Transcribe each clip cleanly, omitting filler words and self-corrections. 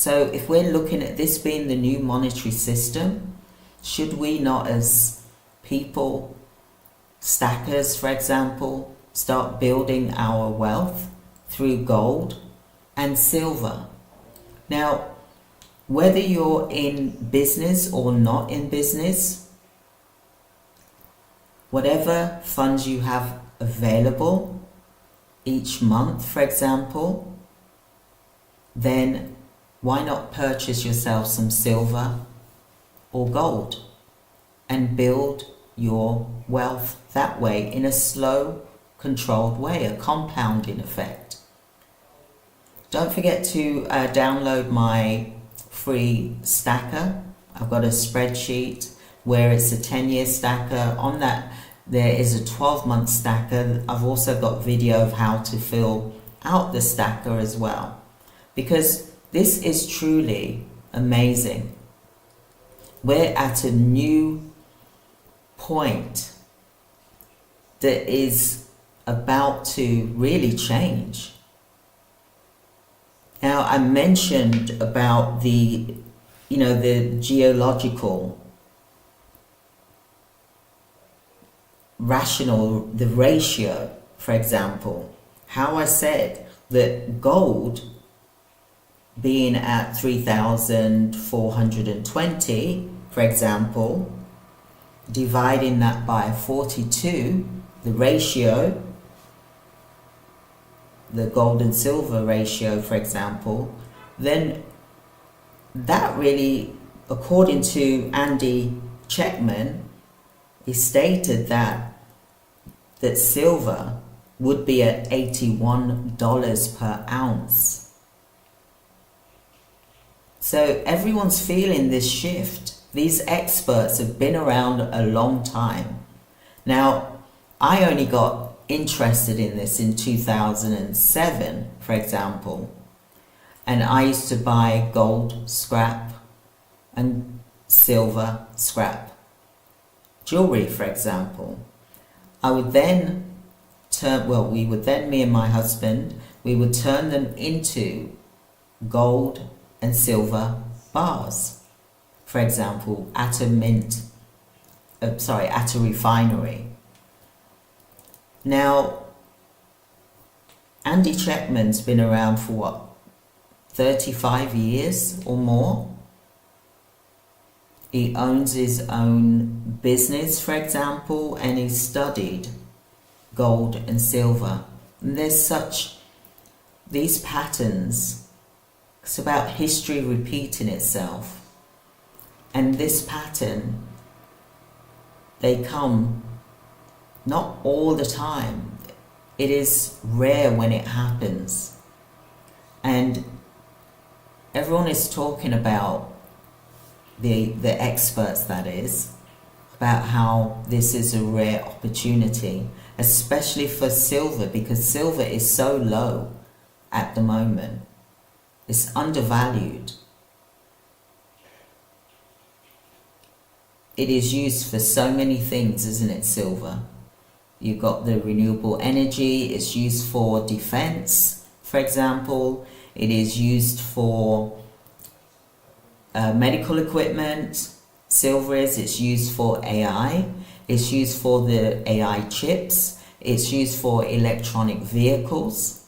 So if we're looking at this being the new monetary system, should we not, as people, stackers for example, start building our wealth through gold and silver? Now, whether you're in business or not in business, whatever funds you have available each month, for example, then why not purchase yourself some silver or gold and build your wealth that way in a slow, controlled way, a compounding effect. Don't forget to download my free stacker. I've got a spreadsheet where it's a 10-year stacker. On that there is a 12-month stacker. I've also got video of how to fill out the stacker as well, because this is truly amazing. We're at a new point that is about to really change. Now, I mentioned about the geological rational, the ratio, for example, how I said that gold being at 3,420, for example, dividing that by 42, the ratio, the gold and silver ratio, for example, then that really, according to Andy Schectman, he stated that silver would be at $81 per ounce. So everyone's feeling this shift. These experts have been around a long time. Now, I only got interested in this in 2007, for example, and I used to buy gold scrap and silver scrap jewelry, for example. I would then me and my husband, we would turn them into gold and silver bars, for example, at a refinery. Now, Andy Schectman's been around for what, 35 years or more? He owns his own business, for example, and he studied gold and silver. And there's these patterns. It's about history repeating itself. And this pattern, they come not all the time. It is rare when it happens. And everyone is talking about, the experts that is, about how this is a rare opportunity, especially for silver, because silver is so low at the moment. It's undervalued. It is used for so many things, isn't it, silver? You've got the renewable energy, it's used for defense, for example. It is used for medical equipment. Silver it's used for AI. It's used for the AI chips. It's used for electronic vehicles.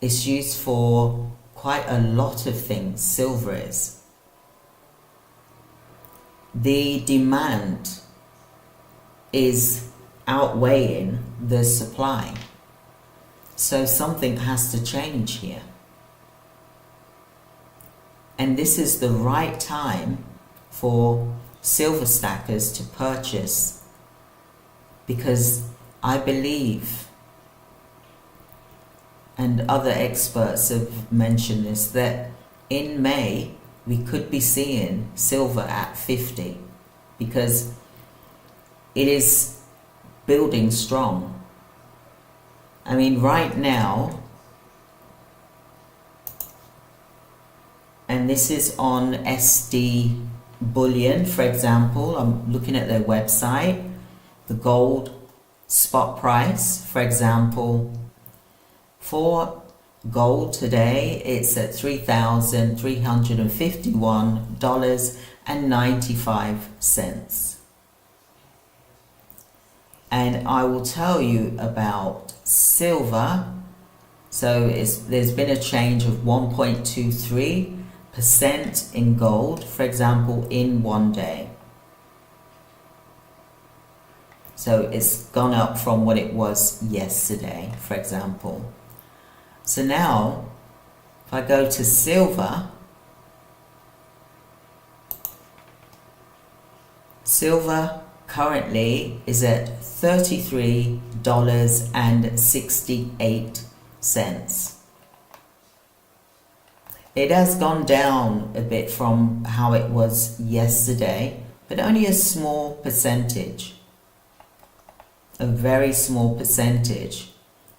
It's used for quite a lot of things, silver is. The demand is outweighing the supply. So something has to change here. And this is the right time for silver stackers to purchase, because I believe, and other experts have mentioned this, that in May we could be seeing silver at 50, because it is building strong. I mean, right now, and this is on SD Bullion, for example. I'm looking at their website. The gold spot price, for example, for Gold today, it's at $3,351.95. And I will tell you about silver. So there's been a change of 1.23% in gold, for example, in one day. So it's gone up from what it was yesterday, for example. So now, if I go to silver, silver currently is at $33.68. It has gone down a bit from how it was yesterday, but only a small percentage. A very small percentage.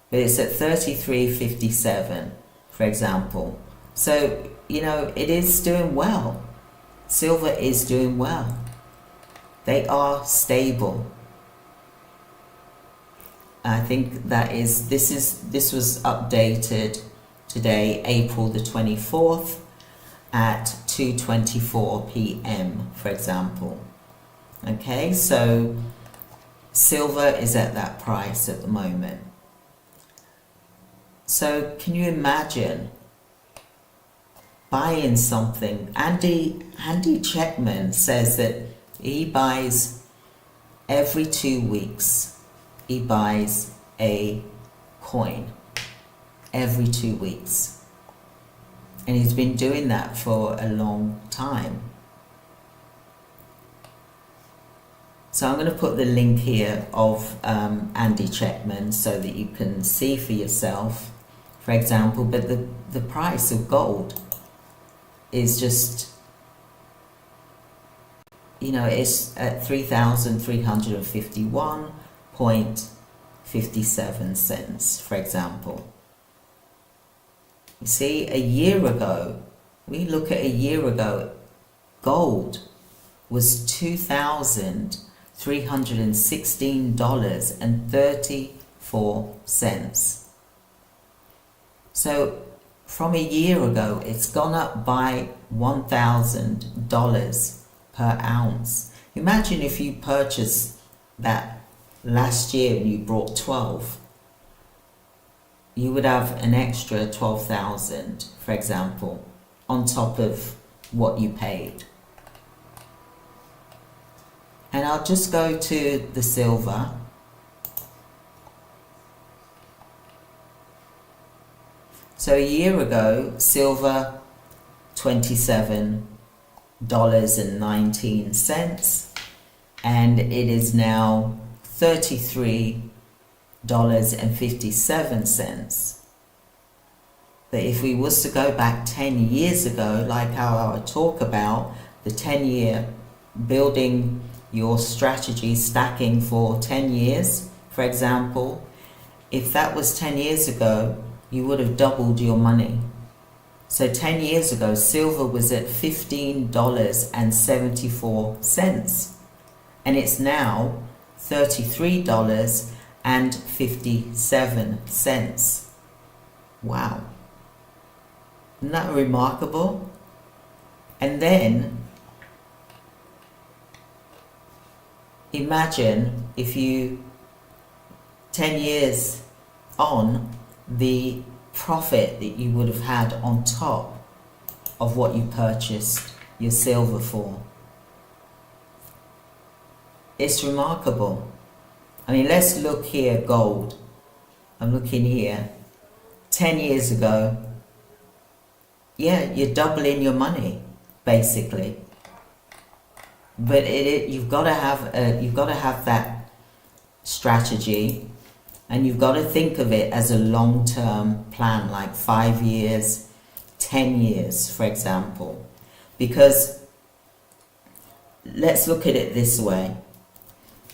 But it's at 33.57, for example. So, it is doing well. Silver is doing well. They are stable. I think this was updated today, April the 24th at 2:24 p.m., for example. Okay, so silver is at that price at the moment. So can you imagine buying something? Andy Schectman says that he buys every 2 weeks. He buys a coin every 2 weeks. And he's been doing that for a long time. So I'm going to put the link here of Andy Schectman so that you can see for yourself, for example. But the price of gold is just, it's at $3,351.57, for example. You see, a year ago, we look at a year ago, gold was $2,316.34. So from a year ago, it's gone up by $1,000 per ounce. Imagine if you purchased that last year and you brought 12. You would have an extra 12,000, for example, on top of what you paid. And I'll just go to the silver. So a year ago, silver, $27.19, and it is now $33.57. But if we was to go back 10 years ago, like how I talk about the 10-year building your strategy, stacking for 10 years, for example, if that was 10 years ago, you would have doubled your money. So 10 years ago, silver was at $15.74, and it's now $33.57. Wow. Isn't that remarkable? And then imagine if you 10 years on, the profit that you would have had on top of what you purchased your silver for. It's remarkable. I mean, let's look here, gold. I'm looking here. 10 years ago, yeah, you're doubling your money, basically. But you've got to have that strategy, and you've got to think of it as a long-term plan, like 5 years, 10 years, for example. Because let's look at it this way.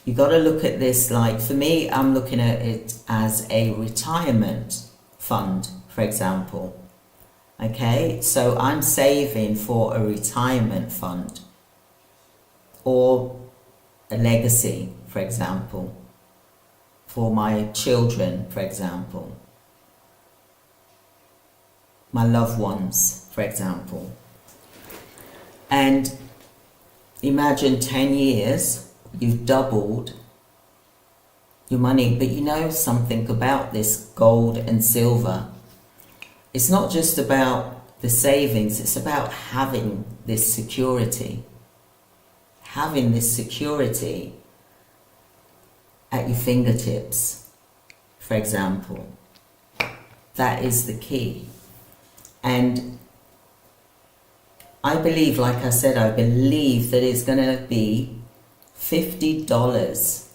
You've got to look at this like, for me, I'm looking at it as a retirement fund, for example. Okay, so I'm saving for a retirement fund or a legacy, for example, for my children, for example. my loved ones, for example. And imagine 10 years, you've doubled your money, but you know something about this gold and silver. It's not just about the savings, it's about having this security. Having this security at your fingertips, for example. That is the key. And I believe, like I said, I believe that it's going to be $50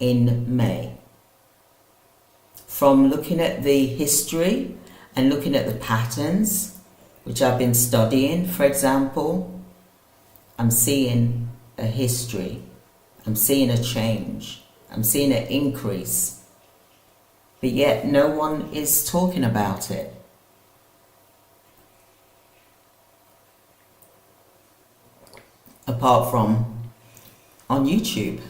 in May. From looking at the history and looking at the patterns, which I've been studying, for example, I'm seeing a history. I'm seeing a change. I'm seeing an increase. But yet no one is talking about it. Apart from on YouTube.